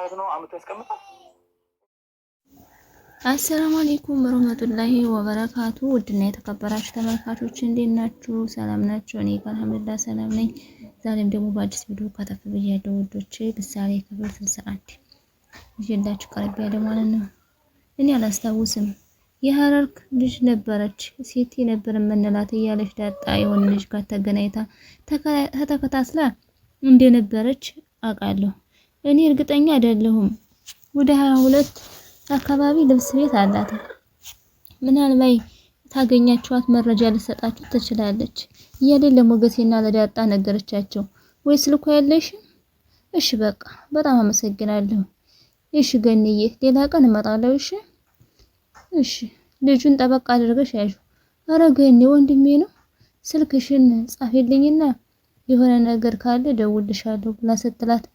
ማለት ነው አመቱ ያስቀምጣል። አሰላሙ አለይኩም ወራህመቱላሂ ወበረካቱ። ውድና የተከበራችሁ ተመልካቾች እንዴት ናችሁ? ሰላም ናችሁ? እኔ ጋር አልሐምዱሊላህ ሰላም ነኝ። ዛሬም ደግሞ በአዲስ ቪዲዮ ከተፍ ብያለሁ ውዶቼ። ምሳሌ ክፍል 61 ይዤላችሁ ቀርብ ያለ ማለት ነው። እኔ አላስታውስም የሐረርክ ልጅ ነበረች ሴት ነበር የምንላት እያለች ዳጣ የሆነ ልጅ ጋር ተገናኝታ ተከታትላ እንደነበረች አውቃለሁ። እኔ እርግጠኛ አይደለሁም። ወደ 22 አካባቢ ልብስ ቤት አላት። ምናልባት ታገኛችኋት መረጃ ልትሰጣችሁ ትችላለች። እያለኝ ለሞገሴና ለዳጣ ነገረቻቸው። ወይ ስልኩ ያለሽ? እሺ በቃ በጣም አመሰግናለሁ። እሺ ገንዬ ሌላ ቀን እመጣለሁ። እሺ ልጁን ጠበቅ አድርገሽ ያዡ። አረ ገኒ ወንድሜ ነው። ስልክሽን ጻፊልኝና የሆነ ነገር ካለ ደውልልሻለሁ ብላ ስትላት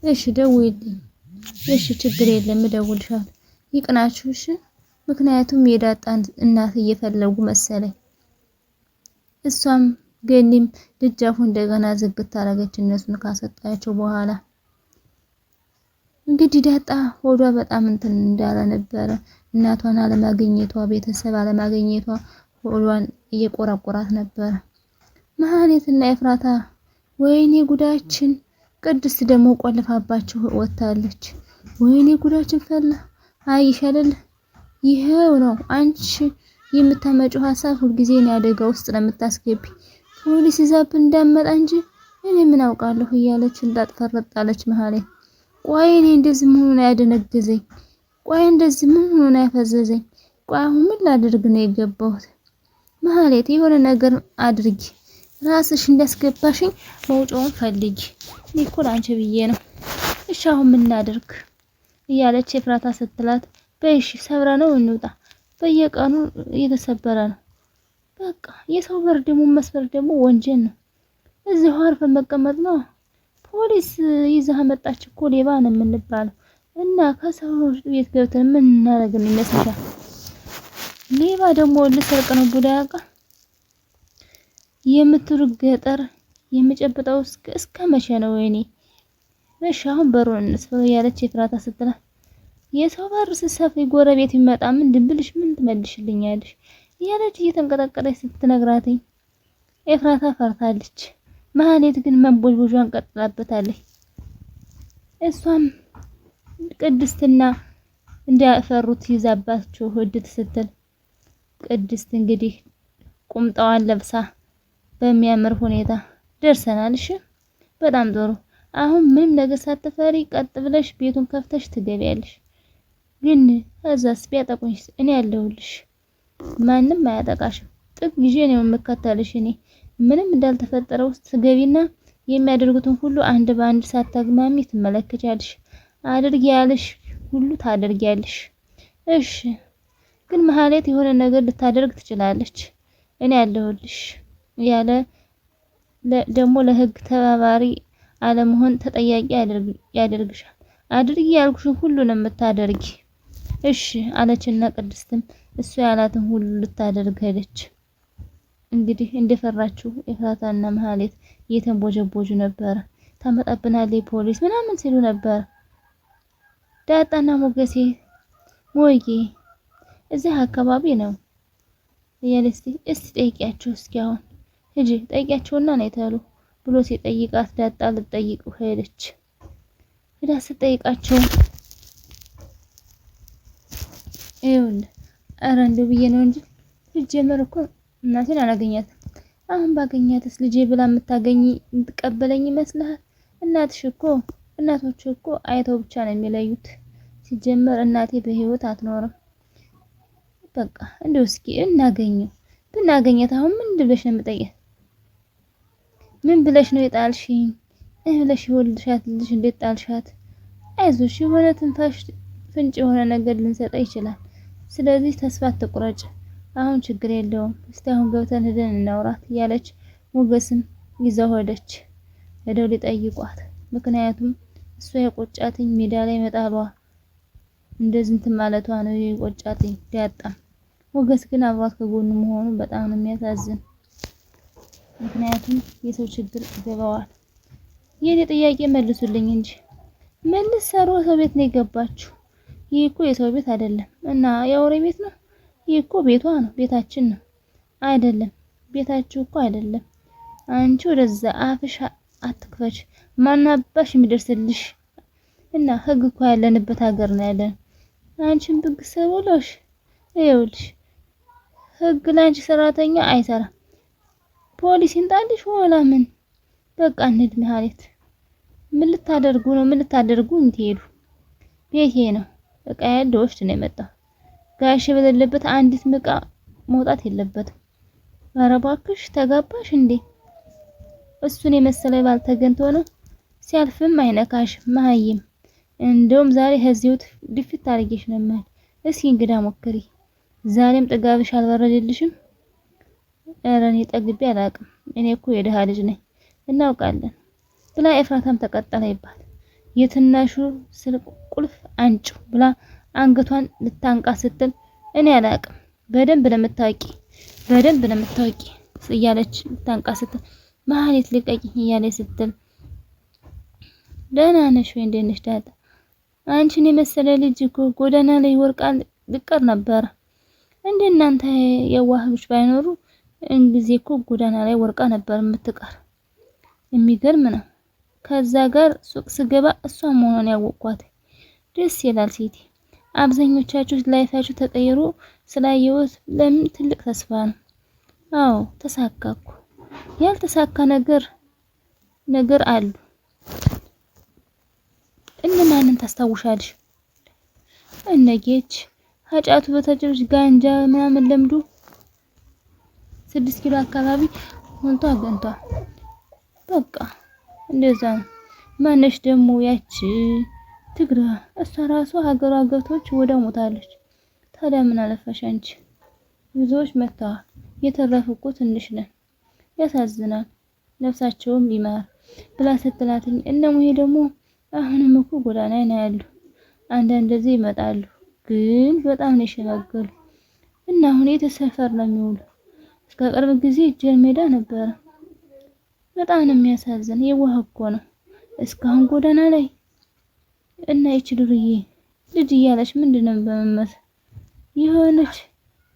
እሺ ደውይልኝ። እሺ ችግር የለም እደውልልሻለሁ። ይቅናችሁ እሺ። ምክንያቱም የዳጣን እናት እየፈለጉ መሰለኝ። እሷም ገኒም ደጃፉ እንደገና ዝግት አረገች እነሱን ካሰጣቸው በኋላ። እንግዲህ ዳጣ ሆዷ በጣም እንትን እንዳለ ነበረ። እናቷን አለማግኘቷ፣ ቤተሰብ አለማግኘቷ ሆዷን እየቆራቆራት ነበረ። መሀሌትና ኤፍራታ ወይኔ ጉዳችን፣ ቅድስት ደግሞ ቆልፋባቸው ወጣለች። ወይኔ ጉዳችን ፈላ። አይሻለል ይሄው ነው አንቺ የምታመጪው ሐሳብ ሁልጊዜ ነው አደጋ ውስጥ ለምታስገቢ። ፖሊስ ይዛብን እንዳመጣ እንጂ እኔ ምን አውቃለሁ እያለች እንዳትፈረጣለች መሀሌት። ቆይ እኔ እንደዚህ ምን ሆነ ያደነገዘኝ? ቆይ እንደዚህ ምን ሆነ ያፈዘዘኝ? ቆይ አሁን ምን ላድርግ ነው የገባሁት? መሀሌት የሆነ ነገር አድርጊ፣ ራስሽ እንዳስገባሽኝ መውጫውን ፈልጊ። እኔ እኮ ላንቺ ብዬ ነው። እሺ አሁን ምን እናድርግ እያለች ኤፍራታ ስትላት፣ በይሽ ሰብራ ነው እንውጣ፣ በየቀኑ እየተሰበረ ነው። በቃ የሰው በር ደግሞ መስበር ደግሞ ወንጀል ነው። እዚሁ አርፈን መቀመጥ ነው። ፖሊስ ይዛ መጣች እኮ ሌባ ነው የምንባለው። እና ከሰው ቤት ገብተን ምን እናደርግ ይመስልሻል? ሌባ ደግሞ ልሰርቅ ነው ቡዳቃ የምትሩቅ ገጠር የሚጨብጠው እስከ መቼ ነው? ወይኔ እሺ አሁን በሩን እንስፈው ያለች ኤፍራታ ስትላት፣ የሰው በር ስሰፊ ጎረቤት ይመጣ ምን ድንብልሽ ምን ትመልሽልኛለሽ? ያለች እየተንቀጠቀጠች ስትነግራትኝ ኤፍራታ ፈርታለች። መሀሌት ግን መንቦልቦጇን ቀጥላበታለች። እሷም ቅድስትና እንዳፈሩት ይዛባቸው ህድት ስትል፣ ቅድስት እንግዲህ ቁምጣዋን ለብሳ በሚያምር ሁኔታ ደርሰናል። እሺ በጣም ጥሩ። አሁን ምንም ነገር ሳትፈሪ ቀጥ ብለሽ ቤቱን ከፍተሽ ትገቢያለሽ። ግን እዛስ ቢያጠቁኝስ? እኔ ያለሁልሽ፣ ማንም አያጠቃሽም። ጥግ ይዤ ነው የምከተልሽ። እኔ ምንም እንዳልተፈጠረ ውስጥ ትገቢና የሚያደርጉትን ሁሉ አንድ በአንድ ሳታግማሚ ትመለከቻለሽ። አድርጊ ያለሽ ሁሉ ታደርጊያለሽ። እሺ ግን መሀሌት የሆነ ነገር ልታደርግ ትችላለች። እኔ ያለሁልሽ ያለ ደግሞ ለህግ ተባባሪ አለመሆን ተጠያቂ ያደርግሻል። አድርጊ ያልኩሽን ሁሉ ነው የምታደርጊ። እሺ አለችና ቅድስትም እሱ ያላትን ሁሉ ልታደርግ ሄደች። እንግዲህ እንደፈራችው ኤፍራታና መሀሌት እየተንቦጀቦጁ ነበር። ታመጣብናለች ፖሊስ ምናምን ሲሉ ነበር። ዳጣና ሞገሴ ሞዬ እዚህ አካባቢ ነው እያለች እስቲ ጠይቂያቸው እስኪ አሁን ሂጂ ጠይቂያቸውና ነው የተሉ ብሎ ሲጠይቃት ዳጣ ልትጠይቅ ሄደች። ሄዳ ስትጠይቃቸው ይኸውልህ ኧረ እንደው ብዬ ነው እንጂ ልጀመር እኮ እናቴን አላገኛትም። አሁን ባገኛትስ ልጄ ብላ የምትቀበለኝ ይመስልሃል? እናቶች እኮ አይተው ብቻ ነው የሚለዩት። ሲጀመር እናቴ በህይወት አትኖርም። በቃ እንደው እስኪ ብናገኘት አሁን ምን ብለሽ ነው የምጠይቀው? ምን ብለሽ ነው የጣልሽኝ? ብለሽ ይወልድሻት ልጅ እንዴት ጣልሻት? አይዞሽ የሆነ ትንፋሽ ፍንጭ የሆነ ነገር ልንሰጣ ይችላል። ስለዚህ ተስፋ አትቁረጭ። አሁን ችግር የለውም። እስቲ አሁን ገብተን ሄደን እናውራት ያለች ሞገስም ይዘው ሄደች። ሄደው ሊጠይቋት። ምክንያቱም እሷ የቆጫትኝ ሜዳ ላይ መጣሏ እንደዚህ እንትን ማለቷ ነው የቆጫትኝ ዳጣ። ሞገስ ግን አብሯት ከጎኑ መሆኑ በጣም ነው የሚያሳዝን። ምክንያቱም የሰው ችግር ይገባዋል። የኔ ጥያቄ መልሱልኝ እንጂ ምን ልትሰሩ ሰው ቤት ነው የገባችሁ? ይህ እኮ የሰው ቤት አይደለም እና የአውሬ ቤት ነው። ይህ እኮ ቤቷ ነው፣ ቤታችን ነው። አይደለም ቤታችሁ እኮ አይደለም። አንቺ ወደዛ አፍሽ አትክፈች። ማናባሽ የሚደርስልሽ እና ህግ እኮ ያለንበት ሀገር ነው ያለን። አንቺን ብግ ሰብሎሽ ይኸውልሽ፣ ህግ ላንቺ ሰራተኛ አይሰራም። ፖሊስ ይንጣልሽ ወላ ምን? በቃ እንሂድ መሀሌት። ምን ልታደርጉ ነው? ምን ልታደርጉ እንትሄዱ? ቤቴ ነው። በቃ ያለው ወስድ ነው የመጣው። ጋሽ በሌለበት አንዲት ምቃ መውጣት የለበትም። ኧረ እባክሽ ተጋባሽ እንዴ? እሱን የመሰለ ባል ተገንቶ ነው። ሲያልፍም አይነካሽ መሀይም። እንደውም ዛሬ ህዚውት ድፍት አድርጌሽ ነው ማለት። እስኪ እንግዳ ሞክሪ። ዛሬም ጥጋብሽ አልበረደልሽም? ኧረ እኔ ጠግቤ አላውቅም። እኔ እኮ የደሃ ልጅ ነኝ እናውቃለን ብላ ኤፍራታም ተቀጠለይባት። የትናሹ ስልክ ቁልፍ አንጩ ብላ አንገቷን ልታንቃ ስትል እኔ አላውቅም በደንብ ለምታውቂ እያለች ልታንቃ ስትል መሀሌት ልቀቂኝ እያለች ስትል ደህና ነሽ ወይ? እንዴት ነሽ ዳጣ? አንቺን የመሰለ ልጅ እኮ ጎዳና ላይ ወርቃል ልቀር ነበር። እንደ እናንተ የዋህዎች ባይኖሩ እንግዜ እኮ ጎዳና ላይ ወርቃ ነበር የምትቀር። የሚገርም ነው። ከዛ ጋር ሱቅ ስገባ እሷ መሆኗን ያወቅኳት። ደስ ይላል ሴቴ። አብዛኞቻችሁ ላይፋችሁ ተቀይሮ ስላየሁት ለምን ትልቅ ተስፋ ነው። አዎ ተሳካኩ። ያልተሳካ ነገር አሉ። እነማንን ታስታውሻለሽ? እነጌች ሀጫቱ በተጨረሽ ጋንጃ ምናምን ለምዱ 6 ኪሎ አካባቢ ሞልቶ አገንቷል። በቃ እንደዛ ነው። ማነሽ ደግሞ ያቺ ትግራ? እሷ ራሷ ሀገሯ ገብቶች ወደ ሞታለች። ታዲያ ምን አለፈሽ አንቺ? ብዙዎች መተዋል። የተረፉ ትንሽ ነን። ያሳዝናል። ነፍሳቸውም ይማር ብላ ስትላትኝ እነሙሄ ደግሞ አሁንም እኮ ጎዳና ነው ያሉ። አንዳንድ ጊዜ ይመጣሉ ግን በጣም ነው የሸመገሉ እና አሁን የተሰፈር ነው የሚውሉ። እስከ ቅርብ ጊዜ ጀል ሜዳ ነበረ። በጣም ነው የሚያሳዝን። የዋህ እኮ ነው እስካሁን ጎዳና ላይ እና ይቺ ዱርዬ ልጅ እያለች ምንድነው በመመስል የሆነች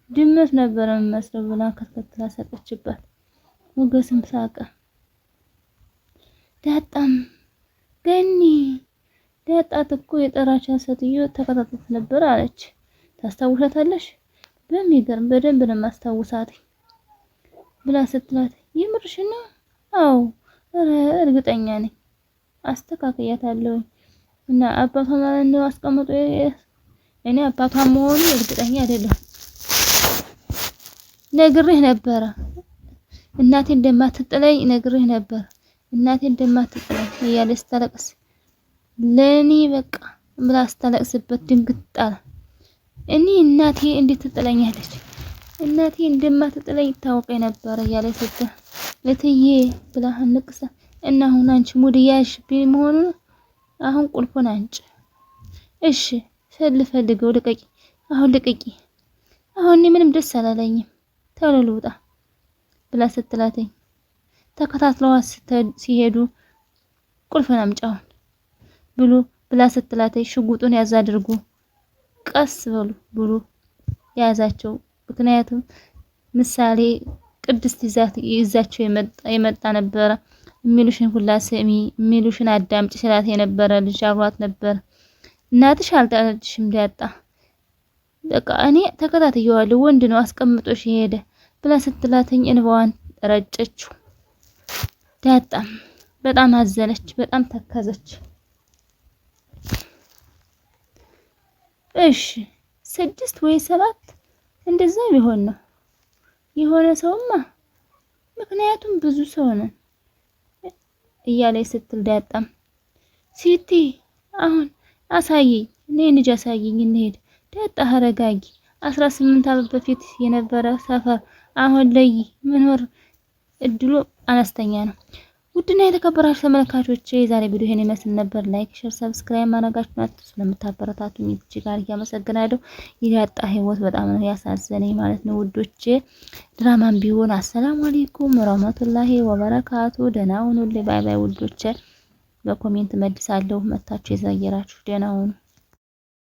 ድመት ነበረ መስለው ብላ ከተከተላ ሰጠችባት። ሞገስም ሳቀ። ዳጣም ገኒ ዳጣት እኮ የጠራቻ ሴትዮ ተከታተት ነበር አለች። ታስታውሻታለሽ? በሚገርም በደንብ ነው ማስታውሳት ብላ ስትላት ይምርሽ ነው? አዎ እርግጠኛ ነኝ አስተካክያታለሁ። እና አባቷ ማለት ነው አስቀምጦ እኔ አባቷ መሆኑ እርግጠኛ አይደለም። ነግሬህ ነበረ እናቴ እንደማትጥለኝ ነግሬህ ነበር። እናቴ እንደማትጥለኝ እያለች ስታለቅስ ለኔ በቃ ብላ ስታለቅስበት ድንግጥ አለ። እኔ እናቴ እንዴት ትጥለኛለች? እናቴ እንደማትጥለኝ ይታወቀኝ ነበር እያለች ስትል እትዬ ብላ ንቅሳ እና አሁን አንቺ ሙድ ያዥብኝ መሆኑ አሁን ቁልፉን አንጭ። እሺ ፈልገው ልቀቂ። አሁን ልቀቂ። አሁን ምንም ደስ አላለኝም። ተውሎ ልውጣ ብላ ስትላተኝ ተከታትለዋት ሲሄዱ ቁልፉን አምጫውን ብሎ ብላ ስትላተኝ ሽጉጡን ያዝ አድርጉ ቀስ በሉ ብሎ ያዛቸው። ምክንያቱም ምሳሌ ቅድስት ይዛቸው የመጣ ነበረ። የሚሉሽን ሁላ ስሚ፣ የሚሉሽን አዳምጪ ስላት የነበረ ልጅ አብሯት ነበር። እናትሽ አልጣለችሽም ዳጣ? በቃ እኔ ተከታትየዋለሁ ወንድ ነው አስቀምጦሽ ሄደ ብላ ስትላተኝ እንባዋን ረጨችው። ዳጣም በጣም አዘነች፣ በጣም ተከዘች። እሺ 6 ወይ 7 እንደዛ ቢሆን ነው የሆነ ሰውማ፣ ምክንያቱም ብዙ ሰው ነን እያለች ስትል ዳጣም ሲቲ አሁን አሳየኝ፣ እኔ ልጅ አሳየኝ እንሄድ። ዳጣ አረጋጊ። 18 ዓመት በፊት የነበረ ሰፈር አሁን ላይ መኖር እድሉ አነስተኛ ነው። ውድና የተከበራችሁ ተመልካቾቼ የዛሬ ቪዲዮ ይሄን ይመስል ነበር። ላይክ፣ ሼር፣ ሰብስክራይብ ማድረጋችሁን አትርሱ። ስለምታበረታቱኝ እጅግ አድርጌ አመሰግናለሁ። የዳጣ ህይወት በጣም ነው ያሳዘነኝ ማለት ነው ውዶቼ። ድራማም ቢሆን አሰላሙ አለይኩም ወራህመቱላሂ ወበረካቱ። ደህና ሁኑልኝ። ባይ ባይ ውዶቼ። በኮሜንት መልሳለሁ። መታችሁ የዘየራችሁ ደህና ሁኑ።